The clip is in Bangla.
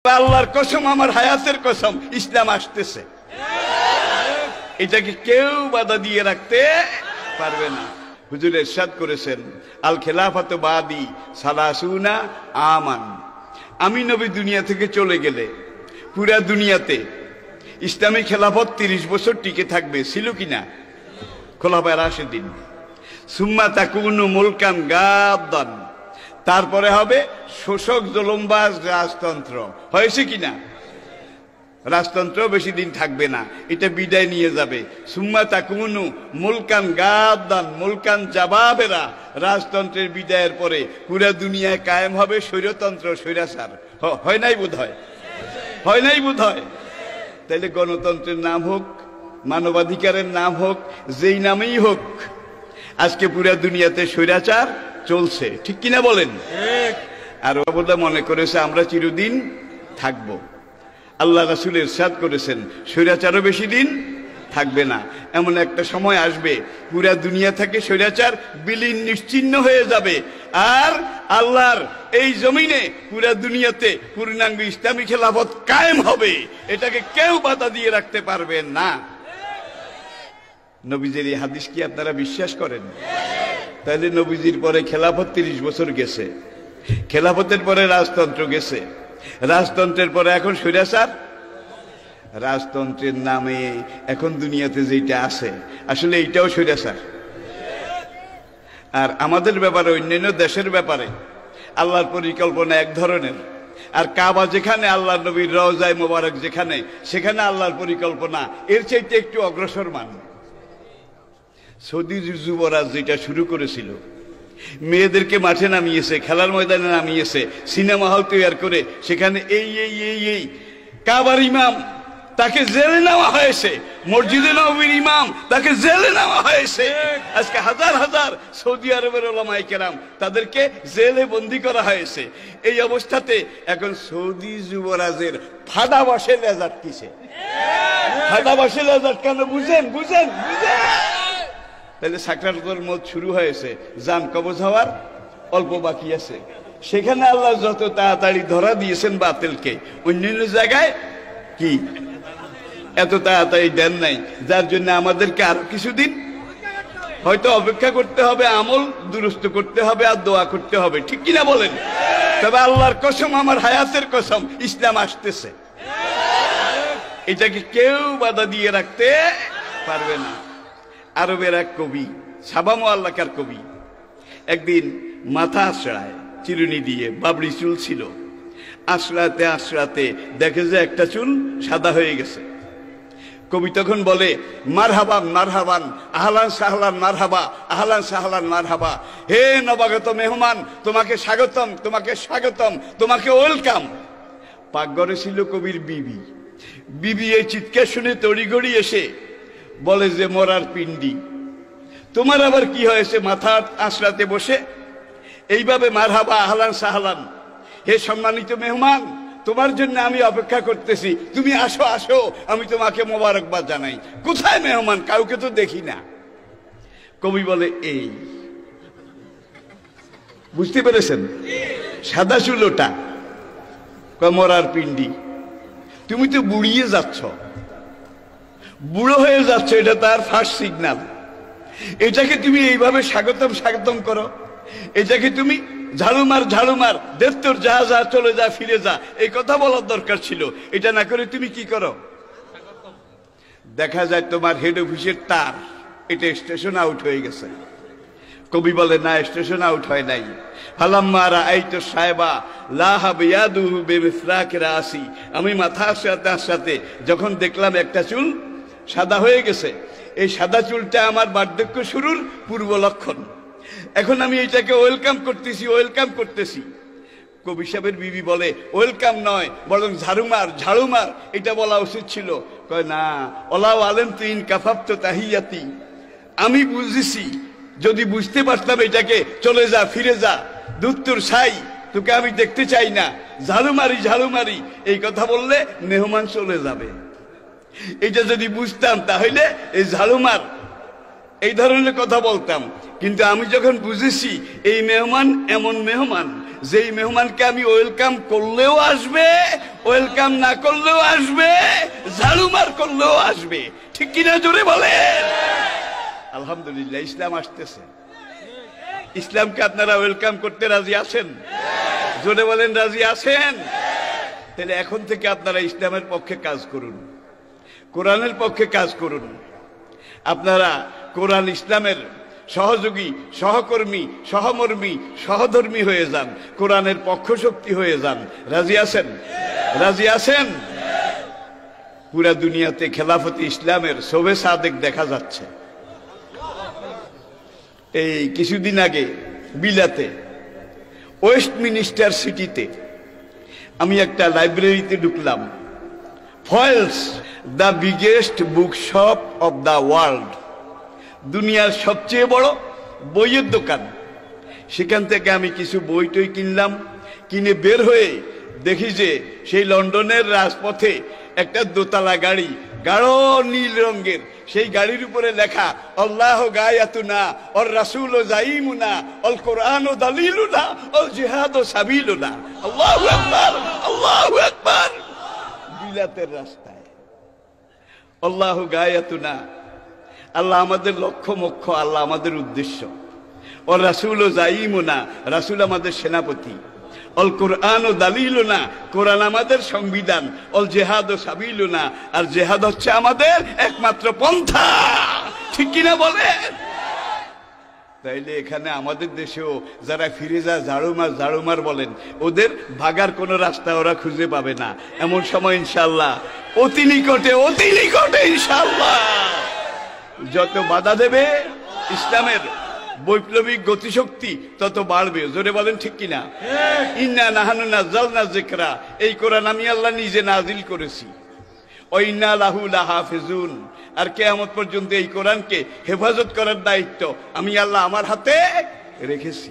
আল্লাহর কসম, আমার হায়াতের কসম, ইসলাম আসতেছে। এটাকে কেউ বাধা দিয়ে রাখতে পারবে না। হুজুর ইরশাদ করেছেন, আল খেলাফাতু বাদি সালাসুনা আমান। আমি নবী দুনিয়া থেকে চলে গেলে পুরা দুনিয়াতে ইসলামী খেলাফত 30 বছর টিকে থাকবে। ছিল কিনা? খোলাফায়ে রাশিদিন। সুম্মা তাকুনু মুলকান গাদ্দান। তারপরে হবে শোষক জুলুমবাজ রাজতন্ত্র। হয়েছে কিনা? রাজতন্ত্র বেশি দিন থাকবে না, এটা বিদায় নিয়ে যাবে। সুম্মা তাকুনু মুলকান গাদ্দান, মুলকান জাবাবেরা। রাজতন্ত্রের বিদায়ের পরে পুরা দুনিয়ায় কায়েম হবে স্বৈরতন্ত্র, স্বৈরাচার। হয় নাই বোধ হয়? হয় নাই বোধ হয়? তাইলে গণতন্ত্রের নাম হোক, মানবাধিকারের নাম হোক, যেই নামেই হোক, আজকে পুরা দুনিয়াতে স্বৈরাচার চলছে। ঠিক কিনা বলেন? আর ওরা মনে করেছে আমরা চিরদিন থাকব। আল্লাহ রাসূল ইরশাদ করেছেন, স্বৈরাচারও বেশি দিন থাকবে না। এমন একটা সময় আসবে পুরা দুনিয়া থেকে স্বৈরাচার বিলীন নিশ্চিহ্ন হয়ে যাবে, আর আল্লাহর এই জমিনে পুরা দুনিয়াতে পূর্ণাঙ্গ ইসলামী খেলাফত কায়েম হবে। এটাকে কেউ বাধা দিয়ে রাখতে পারবে না। নবীজির এই হাদিস কি আপনারা বিশ্বাস করেন? তাহলে নবীজির পরে খেলাফত 30 বছর গেছে, খেলাফতের পরে রাজতন্ত্র গেছে, রাজতন্ত্রের পরে এখন স্বৈরাচার। রাজতন্ত্রের নামে এখন দুনিয়াতে যেটা আছে আসলে এইটাও স্বৈরাচার। আর আমাদের ব্যাপারে, অন্যান্য দেশের ব্যাপারে আল্লাহর পরিকল্পনা এক ধরনের, আর কাবা যেখানে, আল্লাহর নবীর রওজায়ে মোবারক যেখানে, সেখানে আল্লাহর পরিকল্পনা এর চাইতে একটু অগ্রসর মান। সৌদি যুবরাজ যেটা শুরু করেছিল, মেয়েদেরকে মাঠে নামিয়েছে, খেলার ময়দানে নামিয়েছে, সিনেমা হল তৈরি করে সেখানে এই কাবার ইমাম তাকে জেলে নেওয়া হয়েছে, মসজিদে নববীর ইমাম তাকে জেলে নেওয়া হয়েছে। আজকে হাজার হাজার সৌদি আরবের উলামায়ে কেরাম তাদেরকে জেলে বন্দী করা হয়েছে। এই অবস্থাতে এখন সৌদি যুবরাজের ফাঁদা বসে লেজার কিসে? ফাঁদা বসে লেজার কেন? বুঝেন বুঝেন বুঝেন? তাহলে সাকরাতুল মউত শুরু হয়েছে, জান কবজ হওয়ার অল্প বাকি আছে। সেখানে আল্লাহ যত তাড়াতাড়ি ধরা দিয়েছেন বাতিলকে, অন্যান্য জায়গায় কি এত তাড়াতাড়ি দেন নাই, যার জন্য আমাদেরকে আরো কিছুদিন হয়তো অপেক্ষা করতে হবে, আমল দুরুস্ত করতে হবে, আর দোয়া করতে হবে। ঠিক কিনা বলেন? তবে আল্লাহর কসম, আমার হায়াতের কসম, ইসলাম আসতেছে। এটাকে কেউ বাধা দিয়ে রাখতে পারবে না। আরবের এক কবি, সাবা মুআল্লাকার কবি, একদিন মাথা আশ্রায় চিরুনি দিয়ে, বাবরি চুল ছিল, আশ্রাতে আশ্রাতে দেখে যে একটা চুল সাদা হয়ে গেছে। কবি তখন বলে, মারহাবান মারহাবান, আহলান সাহলান মারহাবা, আহলান সাহলান মারহাবা। হে নবাগত মেহমান, তোমাকে স্বাগতম, তোমাকে স্বাগতম, তোমাকে ওয়েলকাম। পাকঘরে ছিল কবির বিবি। বিবি এই চিৎকার শুনে তড়িঘড়ি এসে বলে যে, মরার পিণ্ডি, তোমার আবার কি হয়েছে? মাথা আশ্রাতে বসে এইভাবে মারহাবা, আহলান সাহলান, হে সম্মানিত মেহমান, তোমার জন্য আমি অপেক্ষা করতেছি, তুমি আসো আসো, আমি তোমাকে মোবারকবাদ জানাই। কোথায় মেহমান? কাউকে তো দেখি না। কবি বলে, এই বুঝতে পেরেছেন? সাদা চুল ওটা, মরার পিণ্ডি। তুমি তো বুড়িয়ে যাচ্ছ, বুড়ো হয়ে যাচ্ছ, এটা তার ফার্স্ট সিগন্যাল। এটাকে তুমি এইভাবে স্বাগতম স্বাগতম করো, এটাকে তুমি ঝাড়ুমার ঝাড়ুমার, দেবতর যা যা, চলে যা, ফিরে যা, এই কথা বলার দরকার ছিল। এটা না করে তুমি কি করো? দেখা যায় তোমার হেড অফিসের তার, এটা স্টেশন আউট হয়ে গেছে। কবি বলে, না, স্টেশন আউট হয় নাই। ফালাম্মা রাআইতু সাইবা লাহাব ইয়াদুহু বিমিসরাকি রাসি। আমি মাথা আশ্রাতে আশ্রাতে যখন দেখলাম একটা চুল সাদা হয়ে গেছে, এই সাদা চুলটা আমার বার্ধক্য শুরুর পূর্ব লক্ষণ। এখন আমি এটাকে ওয়েলকাম করতেছি, ওয়েলকাম করতেছি। কবি সাহেবের বিবি বলে, ওয়েলকাম নয়, বরং ঝাড়ুমার ঝাড়ুমার, এটা বলা উচিত ছিল। কয়, না, ওলাও আলেম তিন কাফাফত তাহিয়াতি, আমি বুঝেছি, যদি বুঝতে পারতাম এটাকে চলে যা, ফিরে যা, দুত্তর সাই, তোকে আমি দেখতে চাই না, ঝাড়ুমারি ঝাড়ুমারি, এই কথা বললে মেহমান চলে যাবে। এটা যদি বুঝতাম তাহলে এই ঝাড়ুমার এই ধরনের কথা বলতাম। কিন্তু আমি যখন বুঝেছি এই মেহমান এমন মেহমান যেই মেহমানকে আমি ওয়েলকাম করলেও আসবে, ওয়েলকাম না করলেও আসবে, ঝাড়ুমার করলেও আসবে। ঠিক কিনা জোরে বলেন? আলহামদুলিল্লাহ, ইসলাম আসতেছে। ইসলামকে আপনারা ওয়েলকাম করতে রাজি আছেন? জোরে বলেন, রাজি আছেন? তাহলে এখন থেকে আপনারা ইসলামের পক্ষে কাজ করুন, কোরআনের পক্ষে কাজ করুন। আপনারা কোরআন ইসলামের সহযোগী, সহকর্মী, সহমর্মী, সহধর্মী হয়ে যান, কোরআনের পক্ষ শক্তি হয়ে যান। রাজি আছেন? রাজি আছেন? পুরা দুনিয়াতে খেলাফতে ইসলামের শোভে সাদেক দেখা যাচ্ছে। এই কিছুদিন আগে বিলাতে ওয়েস্টমিনিস্টার সিটিতে আমি একটা লাইব্রেরিতে ঢুকলাম। Foils, the biggest book shop of the world, দুনিয়ার সবচেয়ে বড় বইয়ের দোকান। সেখান থেকে আমি কিছু বই টই কিনলাম। কিনে বের হয়ে দেখি যে সেই লন্ডনের রাজপথে একটা দোতলা গাড়ি, গাঢ় নীল রঙের, সেই গাড়ির উপরে লেখা আল্লাহ গায়াতুনা ওর রাসূল জাইমুনা অল কোরআন ও দালিলুনা অল জিহাদ ও সাবিলুনা। আল্লাহু আকবার, আল্লাহু আকবার। বিলাতের রাস্তায় আল্লাহ গায়াতুনা, আল্লাহ আমাদের লক্ষ্য মোক্ষ, আল্লাহ আমাদের উদ্দেশ্য। ওর রাসূল ও জাইমুনা, রাসূল আমাদের সেনাপতি। অল কোরআন ও দালিলুনা, কোরআন আমাদের সংবিধান। অল জিহাদ ও সাবিলুনা, আর জিহাদ হচ্ছে আমাদের একমাত্র পন্থা। ঠিক কিনা বলেন? তাইলে এখানে আমাদের দেশেও যারা ফিরে যায় ঝাড়ুমার বলেন, ওদের ভাগার কোনো রাস্তা ওরা খুঁজে পাবে না। এমন সময় ইনশাআল্লাহ অতি নিকটে ইনশাআল্লাহ যত বাধা দেবে ইসলামের বৈপ্লবিক গতিশক্তি তত বাড়বে। জোরে বলেন ঠিক কিনা? ইন্না নাহানু নাযালনা যিকরা, এই কোরআন আমি আল্লাহ নিজে নাজিল করেছি। ওয়া ইন্না লাহু লাহাফিজুন, আর কিয়ামত পর্যন্ত এই কোরআনকে হেফাজত করার দায়িত্ব আমি আল্লাহ আমার হাতে রেখেছি।